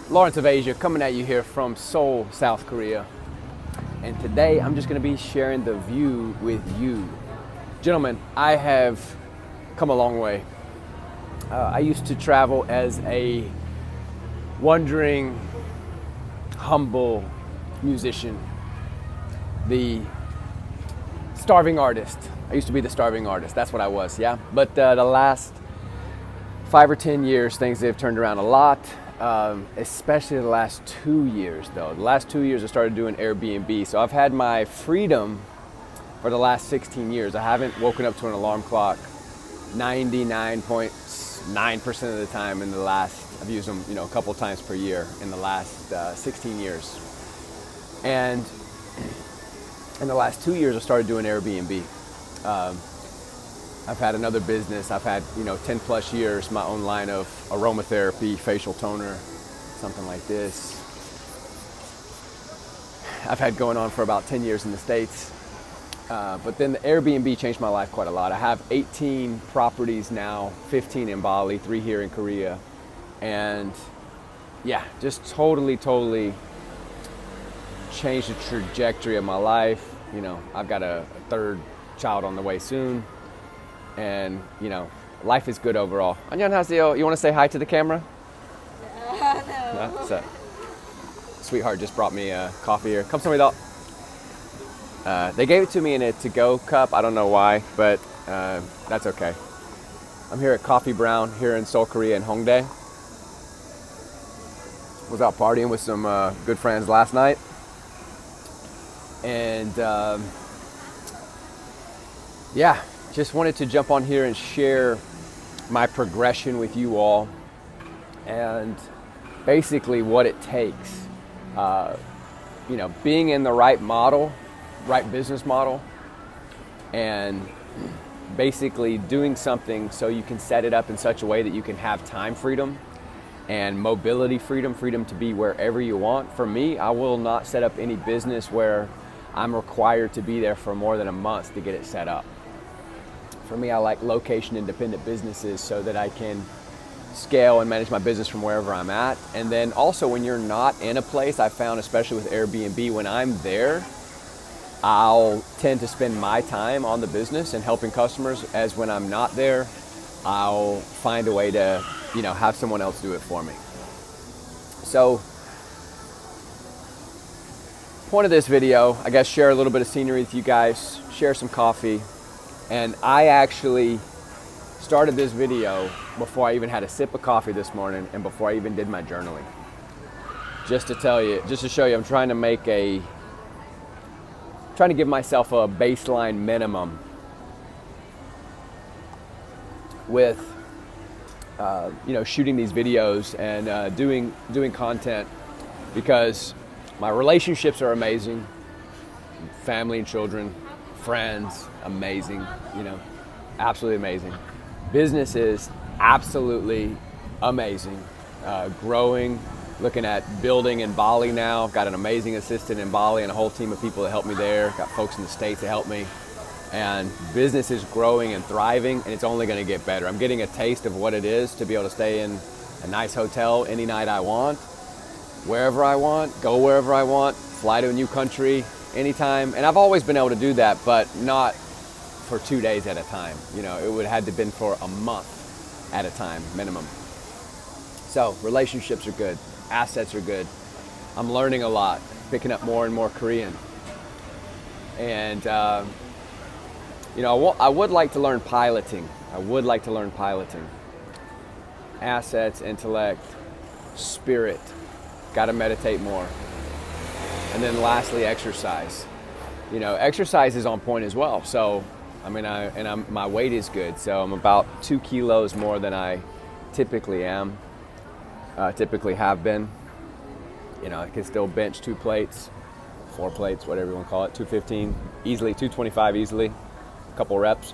Lawrence of Asia, coming at you here from Seoul, South Korea. And today I'm just going to be sharing the view with you. Gentlemen, I have come a long way. I used to travel as a wandering, humble musician, the starving artist. I used to be the starving artist. That's what I was, yeah? But the last 5 or 10 years, things have turned around a lot, especially the last 2 years, though. The last 2 years, I started doing Airbnb. So I've had my freedom for the last 16 years. I haven't woken up to an alarm clock 99.9% of the time in the last, I've used them, a couple times per year in the last 16 years. And in the last 2 years, I started doing Airbnb. I've had another business. I've had, 10 plus years, my own line of aromatherapy, facial toner, something like this. I've had going on for about 10 years in the States. But then the Airbnb changed my life quite a lot. I have 18 properties now, 15 in Bali, 3 here in Korea. And yeah, just totally changed the trajectory of my life. I've got a third child on the way soon. And, life is good overall. 안녕하세요. You want to say hi to the camera? No. So, sweetheart just brought me a coffee here. 감사합니다. They gave it to me in a to-go cup. I don't know why, but that's okay. I'm here at Coffee Brown here in Seoul, Korea in Hongdae. Was out partying with some good friends last night. And yeah, just wanted to jump on here and share my progression with you all and basically what it takes. Being in the right model, right business model, and basically doing something so you can set it up in such a way that you can have time freedom and mobility freedom to be wherever you want. For me, I will not set up any business where I'm required to be there for more than a month to get it set up. For me, I like location independent businesses so that I can scale and manage my business from wherever I'm at. And then also when you're not in a place, I found, especially with Airbnb, when I'm there, I'll tend to spend my time on the business and helping customers, as when I'm not there, I'll find a way to, have someone else do it for me. So, point of this video, I guess, share a little bit of scenery with you guys, share some coffee. And I actually started this video before I even had a sip of coffee this morning and before I even did my journaling. Just to show you, I'm trying to give myself a baseline minimum with, shooting these videos and doing content, because my relationships are amazing, family and children, friends, amazing, absolutely amazing. Business is absolutely amazing, growing. Looking at building in Bali now. I've got an amazing assistant in Bali and a whole team of people that help me there. Got folks in the States that help me. And business is growing and thriving, and it's only going to get better. I'm getting a taste of what it is to be able to stay in a nice hotel any night I want, wherever I want, go wherever I want, fly to a new country anytime. And I've always been able to do that, but not for 2 days at a time. It would have had to been for a month at a time, minimum. So relationships are good. Assets are good. I'm learning a lot, picking up more and more Korean. And, I would like to learn piloting. Assets, intellect, spirit. Got to meditate more. And then lastly, exercise. Exercise is on point as well. So, my weight is good. So I'm about 2 kilos more than I typically am. Typically have been. I can still bench 2 plates, 4 plates, whatever you want to call it, 215 easily, 225 easily, a couple reps.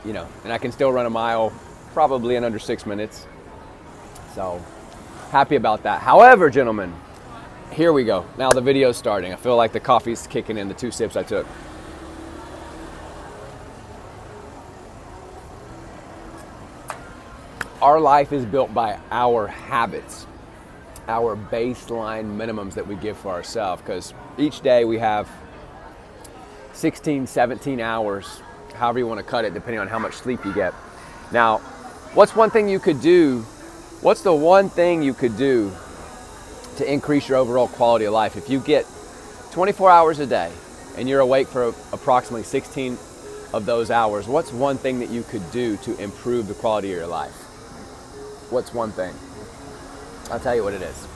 And I can still run a mile probably in under 6 minutes. So happy about that. However, gentlemen, here we go. Now the video's starting. I feel like the coffee's kicking in, the 2 sips I took. Our life is built by our habits, our baseline minimums that we give for ourselves, because each day we have 16, 17 hours, however you want to cut it, depending on how much sleep you get. Now, what's the one thing you could do to increase your overall quality of life? If you get 24 hours a day and you're awake for approximately 16 of those hours, what's one thing that you could do to improve the quality of your life? What's one thing? I'll tell you what it is.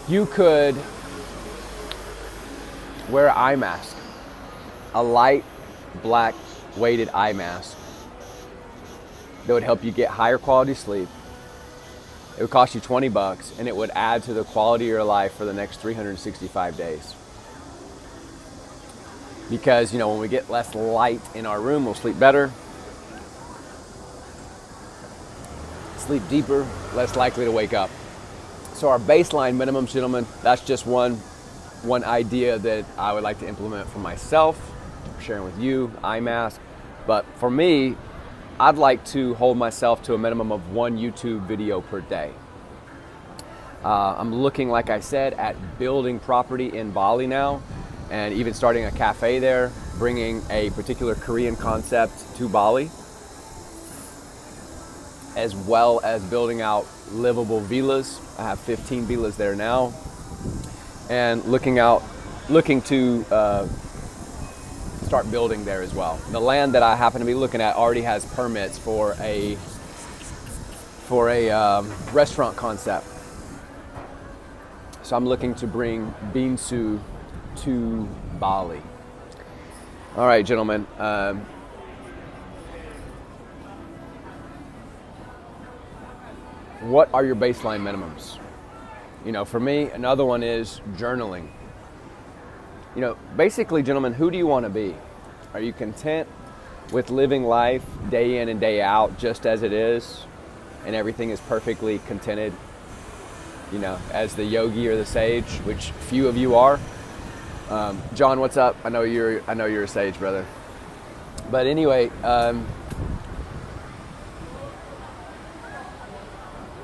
You could wear an eye mask, a light black weighted eye mask that would help you get higher quality sleep. It would cost you $20 and it would add to the quality of your life for the next 365 days. Because, when we get less light in our room, we'll sleep better, sleep deeper, less likely to wake up. So our baseline minimums, gentlemen, that's just one idea that I would like to implement for myself, sharing with you, eye mask. But for me, I'd like to hold myself to a minimum of 1 YouTube video per day. I'm looking, like I said, at building property in Bali now, and even starting a cafe there, bringing a particular Korean concept to Bali, as well as building out livable villas. I have 15 villas there now, and looking to start building there as well. The land that I happen to be looking at already has permits for a restaurant concept. So I'm looking to bring Binsu to Bali. All right, gentlemen. What are your baseline minimums? For me, another one is journaling. Basically, gentlemen, who do you want to be? Are you content with living life day in and day out just as it is, and everything is perfectly contented, as the yogi or the sage, which few of you are? John, what's up? I know you're a sage, brother. But anyway,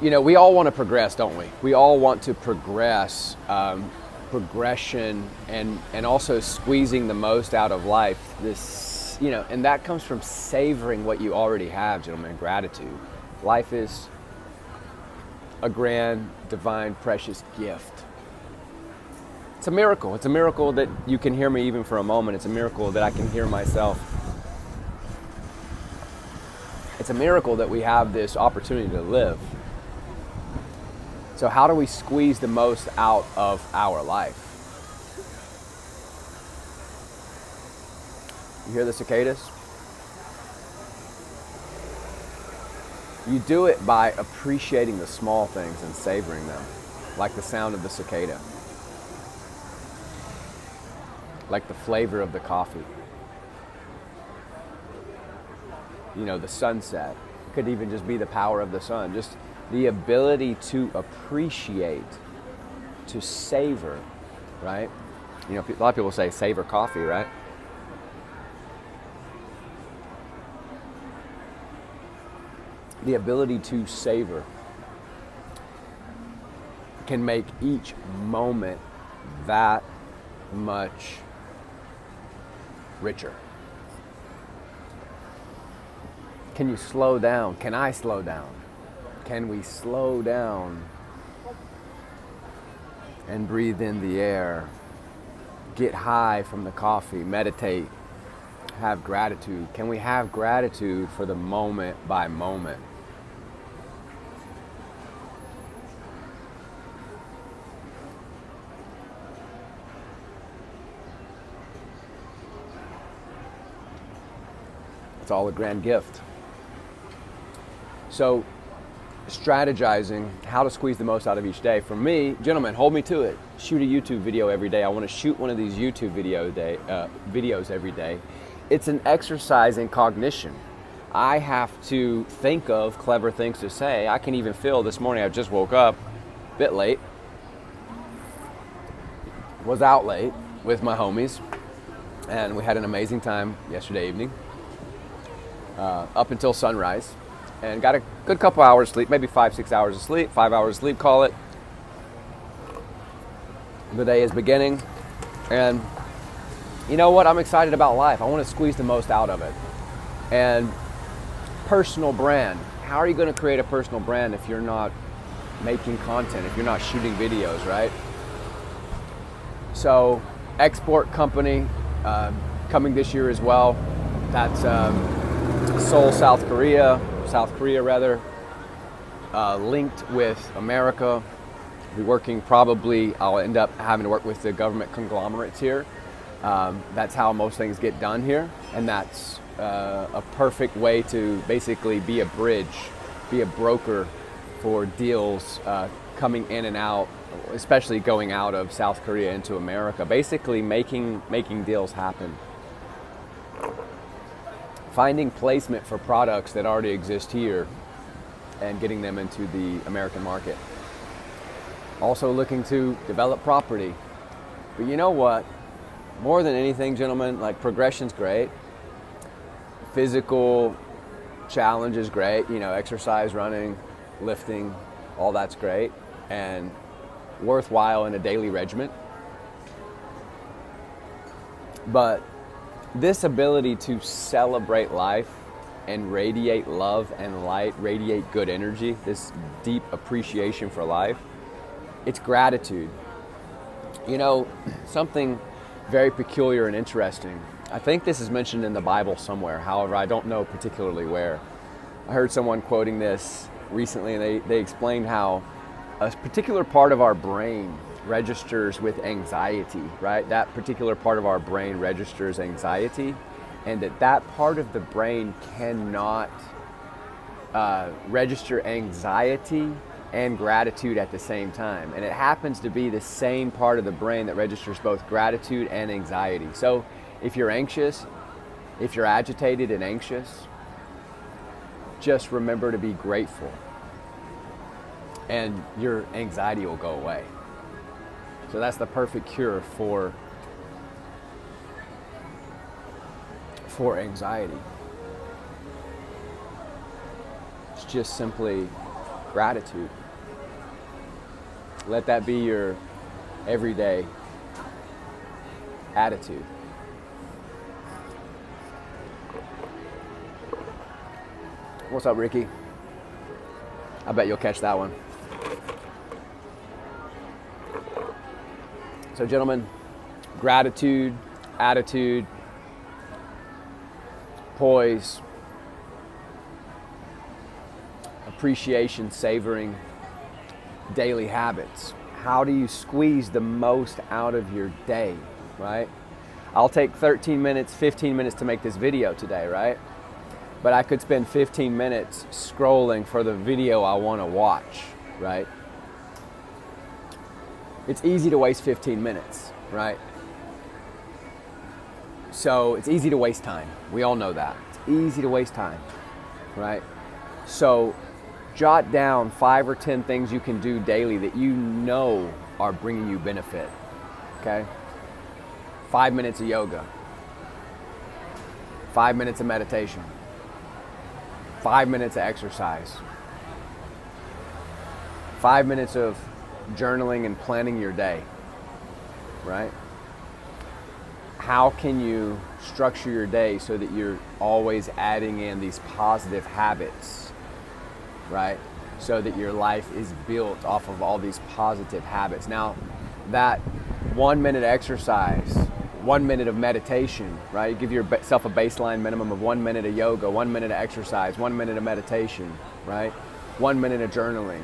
we all want to progress, don't we? We all want to progress. Progression and also squeezing the most out of life. This, and that comes from savoring what you already have, gentlemen. Gratitude. Life is a grand, divine, precious gift. It's a miracle. It's a miracle that you can hear me even for a moment. It's a miracle that I can hear myself. It's a miracle that we have this opportunity to live. So how do we squeeze the most out of our life? You hear the cicadas? You do it by appreciating the small things and savoring them, like the sound of the cicada, like the flavor of the coffee, the sunset. It could even just be the power of the sun. Just the ability to appreciate, to savor, right? A lot of people say savor coffee, right? The ability to savor can make each moment that much richer. Can you slow down? Can I slow down? Can we slow down and breathe in the air, get high from the coffee, meditate, have gratitude? Can we have gratitude for the moment by moment? It's all a grand gift. So, strategizing how to squeeze the most out of each day. For me, gentlemen, hold me to it. Shoot a YouTube video every day. I want to shoot one of these YouTube videos every day. It's an exercise in cognition. I have to think of clever things to say. I can even feel this morning, I just woke up a bit late. Was out late with my homies, and we had an amazing time yesterday evening, up until sunrise. and got a good couple hours sleep, maybe 5-6 hours of sleep, 5 hours of sleep, call it. The day is beginning, and you know what? I'm excited about life. I want to squeeze the most out of it. And personal brand. How are you going to create a personal brand if you're not making content, if you're not shooting videos, right? So, export company coming this year as well. That's Seoul, South Korea rather, linked with America. I'll be working probably, I'll end up having to work with the government conglomerates here. That's how most things get done here, and that's a perfect way to basically be a bridge, be a broker for deals coming in and out, especially going out of South Korea into America, basically making deals happen. Finding placement for products that already exist here and getting them into the American market. Also looking to develop property. But you know what? More than anything, gentlemen, like progression's great. Physical challenge is great. You know, exercise, running, lifting, all that's great and worthwhile in a daily regimen. But this ability to celebrate life and radiate love and light, radiate good energy, this deep appreciation for life, it's gratitude. You know, something very peculiar and interesting. I think this is mentioned in the Bible somewhere. However, I don't know particularly where. I heard someone quoting this recently, and they explained how a particular part of our brain registers with anxiety, right? That particular part of our brain registers anxiety, and that part of the brain cannot register anxiety and gratitude at the same time. And it happens to be the same part of the brain that registers both gratitude and anxiety. So if you're anxious, if you're agitated and anxious, just remember to be grateful, and your anxiety will go away. So that's the perfect cure for anxiety. It's just simply gratitude. Let that be your everyday attitude. What's up, Ricky? I bet you'll catch that one. So, gentlemen, gratitude, attitude, poise, appreciation, savoring, daily habits. How do you squeeze the most out of your day, right? I'll take 13 minutes, 15 minutes to make this video today, right? But I could spend 15 minutes scrolling for the video I want to watch, right? It's easy to waste 15 minutes, right? So it's easy to waste time. We all know that. It's easy to waste time, right? So jot down 5 or 10 things you can do daily that you know are bringing you benefit, okay? 5 minutes of yoga, 5 minutes of meditation, 5 minutes of exercise, 5 minutes of journaling and planning your day, right? How can you structure your day so that you're always adding in these positive habits, right? So that your life is built off of all these positive habits. Now, that 1 minute exercise, 1 minute of meditation, right? You give yourself a baseline minimum of 1 minute of yoga, 1 minute of exercise, 1 minute of meditation, right? 1 minute of journaling.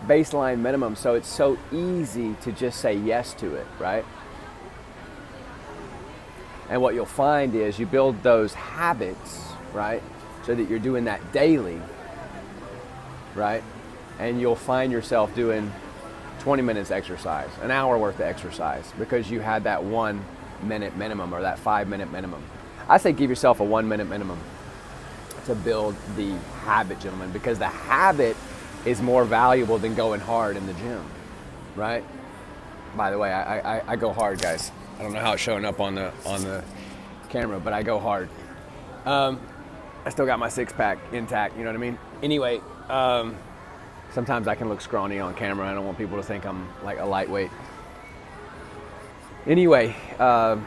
Baseline minimum, so it's so easy to just say yes to it, right? And what you'll find is you build those habits, right? So that you're doing that daily, right? And you'll find yourself doing 20 minutes exercise, an hour worth of exercise, because you had that 1 minute minimum or that 5 minute minimum. I say give yourself a 1 minute minimum to build the habit, gentlemen, because the habit is more valuable than going hard in the gym, right? By the way, I go hard, guys. I don't know how it's showing up on the camera, but I go hard. I still got my 6-pack intact, you know what I mean? Anyway, sometimes I can look scrawny on camera. I don't want people to think I'm like a lightweight. Anyway, how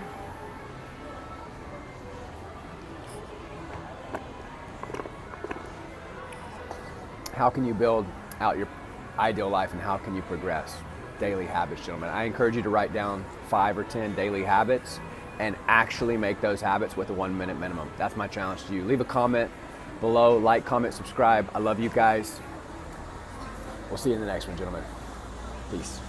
can you build out your ideal life and how can you progress? Daily habits, gentlemen. I encourage you to write down 5 or 10 daily habits and actually make those habits with a 1 minute minimum. That's my challenge to you. Leave a comment below, like, comment, subscribe. I love you guys. We'll see you in the next one, gentlemen. Peace.